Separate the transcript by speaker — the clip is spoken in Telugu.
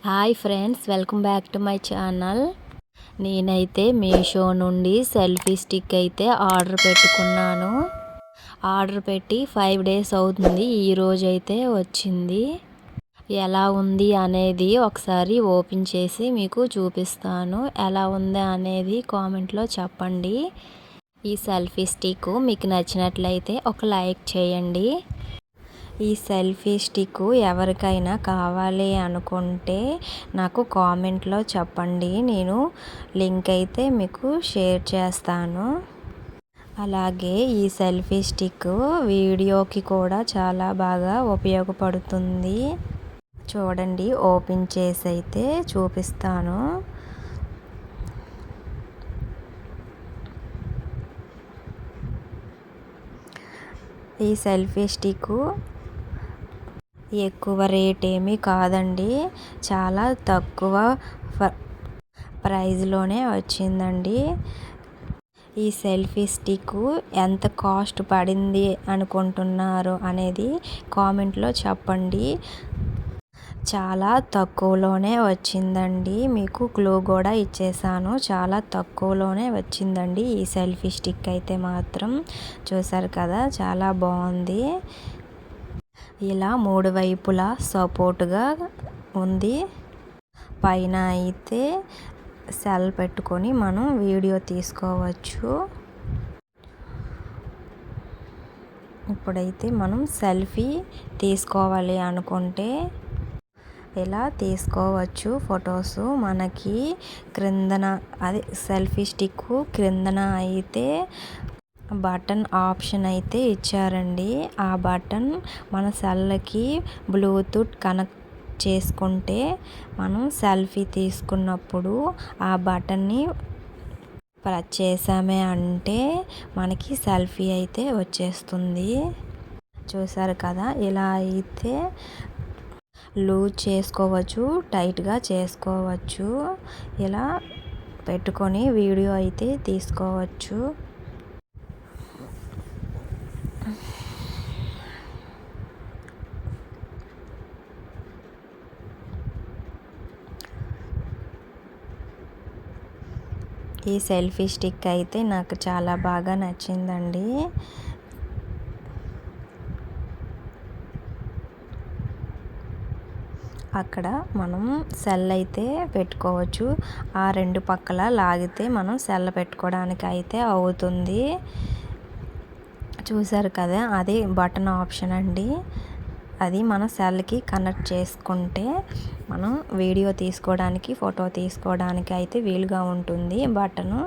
Speaker 1: Hi friends, welcome back to my channel. నేనైతే మీషో నుండి సెల్ఫీ స్టిక్ అయితే ఆర్డర్ పెట్టుకున్నాను. ఆర్డర్ పెట్టి 5 డేస్ అవుతుంది. ఈరోజు అయితే వచ్చింది. ఎలా ఉంది అనేది ఒకసారి ఓపెన్ చేసి మీకు చూపిస్తాను. ఎలా ఉంది అనేది కామెంట్లో చెప్పండి. ఈ సెల్ఫీ స్టిక్ మీకు నచ్చినట్లయితే ఒక లైక్ చేయండి. ఈ సెల్ఫీ స్టిక్ ఎవరికైనా కావాలి అనుకుంటే నాకు కామెంట్లో చెప్పండి. నేను లింక్ అయితే మీకు షేర్ చేస్తాను. అలాగే ఈ సెల్ఫీ స్టిక్ వీడియోకి కూడా చాలా బాగా ఉపయోగపడుతుంది. చూడండి, ఓపెన్ చేసి అయితే చూపిస్తాను. ఈ సెల్ఫీ స్టిక్ ఎక్కువ రేట్ ఏమీ కాదండి, చాలా తక్కువ ప్రైస్లోనే వచ్చిందండి. ఈ సెల్ఫీ స్టిక్ ఎంత కాస్ట్ పడింది అనుకుంటున్నారు అనేది కామెంట్లో చెప్పండి. చాలా తక్కువలోనే వచ్చిందండి. మీకు క్లూ కూడా ఇచ్చేసాను. చాలా తక్కువలోనే వచ్చిందండి ఈ సెల్ఫీ స్టిక్ అయితే మాత్రం. చూసారు కదా, చాలా బాగుంది. ఇలా 3 వైపులా సపోర్ట్గా ఉంది. పైన అయితే సెల్ పెట్టుకొని మనం వీడియో తీసుకోవచ్చు. ఇప్పుడైతే మనం సెల్ఫీ తీసుకోవాలి అనుకుంటే ఇలా తీసుకోవచ్చు ఫొటోస్. మనకి క్రిందన అది సెల్ఫీ స్టిక్ క్రిందన అయితే బటన్ ఆప్షన్ అయితే ఇచ్చారండి. ఆ బటన్ మన సెల్కి బ్లూటూత్ కనెక్ట్ చేసుకుంటే మనం సెల్ఫీ తీసుకున్నప్పుడు ఆ బటన్ని ప్రెస్ చేసామే అంటే మనకి సెల్ఫీ అయితే వచ్చేస్తుంది. చూసారు కదా, ఇలా అయితే లూజ్ చేసుకోవచ్చు, టైట్గా చేసుకోవచ్చు. ఇలా పెట్టుకొని వీడియో అయితే తీసుకోవచ్చు. ఈ సెల్ఫీ స్టిక్ అయితే నాకు చాలా బాగా నచ్చిందండి. అక్కడ మనం సెల్ అయితే పెట్టుకోవచ్చు. ఆ 2 పక్కల లాగితే మనం సెల్ పెట్టుకోవడానికి అయితే అవుతుంది. చూసారు కదా, అది బటన్ ఆప్షన్ అండి. అది మన సెల్కి కనెక్ట్ చేసుకుంటే మనం వీడియో తీసుకోవడానికి, ఫోటో తీసుకోవడానికి అయితే వీలుగా ఉంటుంది బటను.